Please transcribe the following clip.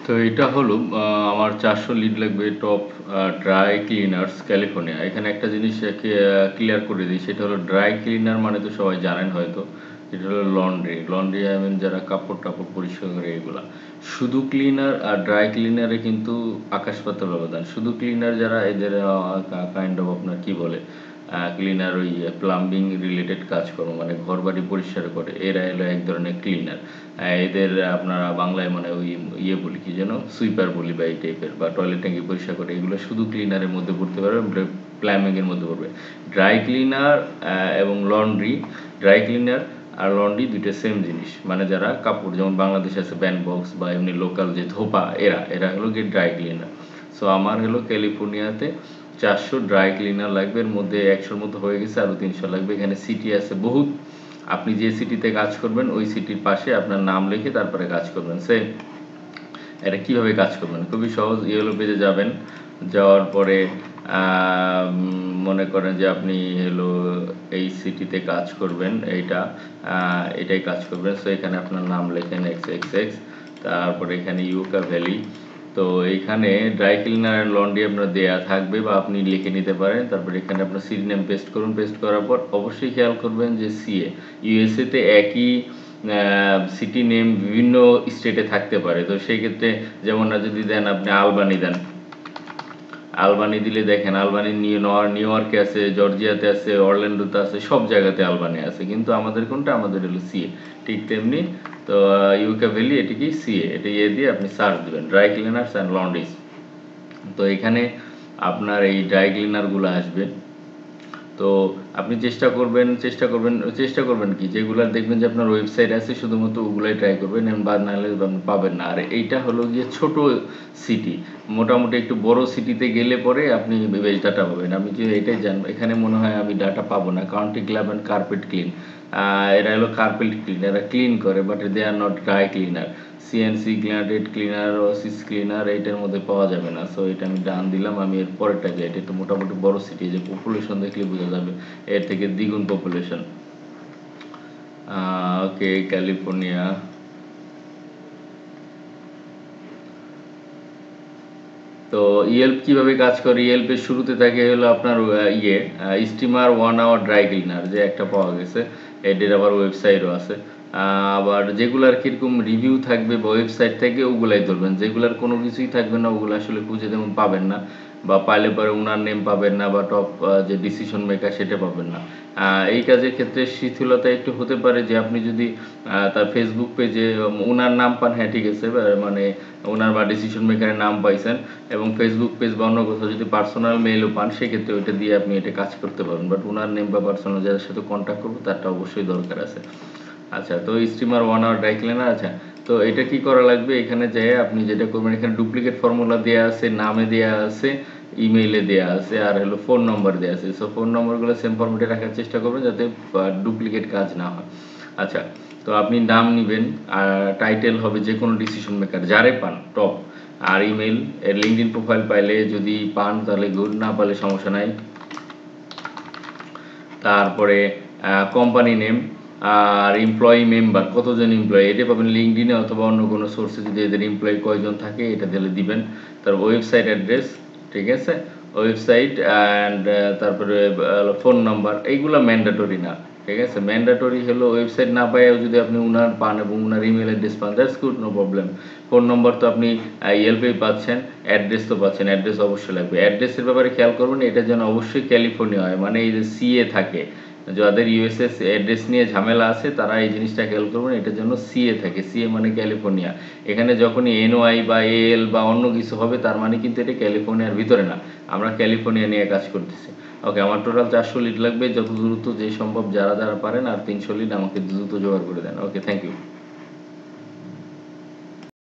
তো এটা হলো আমার 400 লিড লাগবে টপ ড্রাই ক্লিনার্স ক্যালিফোর্নিয়া। এখানে একটা জিনিস ক্লিয়ার করে দিই, সেটা হলো ড্রাই ক্লিনার মানে তো সবাই জানেন হয়তো। এটা হলো লন্ড্রি। লন্ড্রি আই মিন যারা কাপড় টাপড় পরিষ্কার করে এগুলা। শুধু ক্লিনার আর ড্রাই ক্লিনারে কিন্তু আকাশ পাতাল ব্যবধান। শুধু ক্লিনার যারা এদের কাইন্ড অফ আপনার কি বলে ক্লিনার, ওই প্লাম্বিং রিলেটেড কাজকর্ম মানে ঘর বাড়ি পরিষ্কার করে, এরা এলো এক ধরনের ক্লিনার। এদের আপনারা বাংলায় মানে ওই ইয়ে বলি কি যেন সুইপার বলি বা এই টাইপের, বা টয়লেট ট্যাঙ্কি পরিষ্কার করে, এগুলো শুধু ক্লিনারের মধ্যে পড়তে পারবে, প্লাম্বিংয়ের মধ্যে পড়বে। ড্রাই ক্লিনার এবং লন্ড্রি, ড্রাই ক্লিনার আর লন্ড্রি দুইটা সেম জিনিস, মানে যারা কাপড়, যেমন বাংলাদেশে আছে ব্যান্ড বক্স বা এমনি লোকাল যে ধোপা, এরা হলো গিয়ে ড্রাই ক্লিনার। সো আমার হলো ক্যালিফোর্নিয়াতে 400 ড্রাই ক্লিনার লাগবে, এর মধ্যে 100-র মতো হয়ে গেছে, আরও 300 লাগবে। এখানে সিটি আছে বহুত, আপনি যে সিটিতে কাজ করবেন ওই সিটির পাশে আপনার নাম লিখে তারপরে কাজ করবেন। এটা কীভাবে কাজ করবেন খুবই সহজ। ইয়েলো পেজে যাবেন, যাওয়ার পরে মনে করেন যে আপনি হলো এই সিটিতে কাজ করবেন, এটাই কাজ করবেন। সো এখানে আপনার নাম লেখেন XXX, তারপরে এখানে ইউকা ভ্যালি। তো এইখানে ড্রাই ক্লিনার অ্যান্ড লন্ড্রি আপনার দেয়া থাকবে বা আপনি লিখে নিতে পারেন। তারপরে এখানে আপনার সিটি নেম পেস্ট করুন। পেস্ট করার পর অবশ্যই খেয়াল করবেন যে ইউএসএতে একই সিটি নেম বিভিন্ন স্টেটে থাকতে পারে। তো সেই ক্ষেত্রে যেমন যদি দেন আপনি আলবানি দেন, আলবানি দিলে দেখেন আলবানি নিউ ইয়র্কে আছে, জর্জিয়াতে আছে, অরল্যান্ডোতে আছে, সব জায়গাতে আলবানি আছে, কিন্তু আমাদের কোনটা, আমাদের হলো সিএ। ঠিক তেমনি তো ইউকে ভ্যালি এটি কি সিএ, এটা ইয়ে দিয়ে আপনি সার্চ দেবেন ড্রাই ক্লিনার্স অ্যান্ড লন্ড্রিজ। তো এখানে আপনার এই ড্রাই ক্লিনারগুলো আসবে। তো আপনি চেষ্টা করবেন কি, যেগুলো দেখবেন যে আপনার ওয়েবসাইট আছে শুধুমাত্র ওগুলাই ট্রাই করবেন, বা নাহলে পাবেন না। আর এইটা হলো গিয়ে ছোট সিটি, মোটামুটি একটু বড় সিটিতে গেলে পরে আপনি বেশ ডাটা পাবেন। আমি যে এটাই জানবো, এখানে মনে হয় আমি ডাটা পাবো না, county club and carpet clean, এরা হলো কার্পেট ক্লিন, এরা ক্লিন করে, but they are not dry cleaner. CNC cleaner, cleaner, oasis cleaner এইটার মধ্যে পাওয়া যাবে না। সো এটা আমি ডান দিলাম। আমি এর পরেরটা যাই, এটা তো মোটামুটি বড় সিটি, যে পপুলেশন দেখলে বোঝা যাবে এর থেকে দ্বিগুণ পপুলেশন। ওকে, ক্যালিফোর্নিয়া। তো ইয়েল্প কিভাবে কাজ করে, ইয়েল্পের শুরুতে থাকে হলো আপনার স্টিমার 1 আওয়ার ড্রাই ক্লিনার, যে একটা পাওয়া গেছে, এদের আবার ওয়েবসাইটও আছে। আবার যেগুলার কীরকম রিভিউ থাকবে বা ওয়েবসাইট থেকে ওগুলাই ধরবেন, যেগুলার কোনো কিছুই থাকবে না ওগুলো আসলে খুঁজে তেমন পাবেন না, বা পাইলে পরে ওনার নেম পাবেন না, বা টপ যে ডিসিশন মেকার সেটা পাবেন না। এই কাজের ক্ষেত্রে শিথিলতা একটু হতে পারে যে আপনি যদি তার ফেসবুক পেজে ওনার নাম পান, হ্যাঁ ঠিক আছে, মানে ওনার বা ডিসিশন মেকারের নাম পাইছেন, এবং ফেসবুক পেজ বা অন্য কোথাও যদি পার্সোনাল মেইলও পান, সেক্ষেত্রে ওইটা দিয়ে আপনি এটা কাজ করতে পারেন। বাট ওনার নেম বা পার্সোনাল যাদের সাথে কন্ট্যাক্ট করবো তারটা অবশ্যই দরকার আছে। আচ্ছা, তো স্টিমার 1 আওয়ার ড্রাই ক্লিনার। আচ্ছা, তো এটা কি করা লাগবে, এখানে যেয়ে আপনি যেটা করবেন, এখানে ডুপ্লিকেট ফর্মুলা দেওয়া আছে, নামে দেওয়া আছে, ইমেইলে দেওয়া আছে, আর হলো ফোন নম্বর দেওয়া আছে। সো ফোন নম্বরগুলো সেম ফর্মেটে রাখার চেষ্টা করবেন যাতে ডুপ্লিকেট কাজ না হয়। আচ্ছা, তো আপনি নাম নেবেন, আর টাইটেল হবে যে কোনো ডিসিশন মেকার যারে পান টপ, আর ইমেল, লিঙ্কডইন প্রোফাইল পাইলে যদি পান তাহলে গুড, না পালে সমস্যা নাই। তারপরে কোম্পানি নেম, আর এমপ্লয়ি মেম্বার, কতজন এমপ্লয়ি এটা পাবেন লিঙ্কডইনে অথবা অন্য কোনো সোর্সে, যদি এদের এমপ্লয়ি কয়জন থাকে এটা দিলে দিবেন। তার ওয়েবসাইট অ্যাড্রেস, ঠিক আছে, ওয়েবসাইট অ্যান্ড তারপরে ফোন নাম্বার, এইগুলো ম্যান্ডেটরি না, ঠিক আছে। ম্যান্ডেটরি হলো ওয়েবসাইট না পাইও যদি আপনি উনার পান এবং উনার ইমেল অ্যাড্রেস পান, that's good, no problem. Phone number তো আপনি ইয়েলপেই পাচ্ছেন, অ্যাড্রেস তো পাচ্ছেন, অ্যাড্রেস অবশ্যই লাগবে। অ্যাড্রেসের ব্যাপারে খেয়াল করবেন, এটা যেন অবশ্যই ক্যালিফোর্নিয়া হয়, মানে এই যে সিএ থাকে, যাদের ইউএসএস অ্যাড্রেস নিয়ে ঝামেলা আছে তারা এই জিনিসটা খেয়াল করবেন, এটার জন্য সিএ থাকে, সিএ মানে ক্যালিফোর্নিয়া। এখানে যখনই এনওআই বা এএল বা অন্য কিছু হবে তার মানে কিন্তু এটা ক্যালিফোর্নিয়ার ভিতরে না, আমরা ক্যালিফোর্নিয়া নিয়ে কাজ করতেছি। ওকে, আমার টোটাল 400 লিড লাগবে, যত দ্রুত যে সম্ভব যারা যারা পারেন, আর 300 লিড আমাকে দ্রুত জোগাড় করে দেন। ওকে, থ্যাংক ইউ।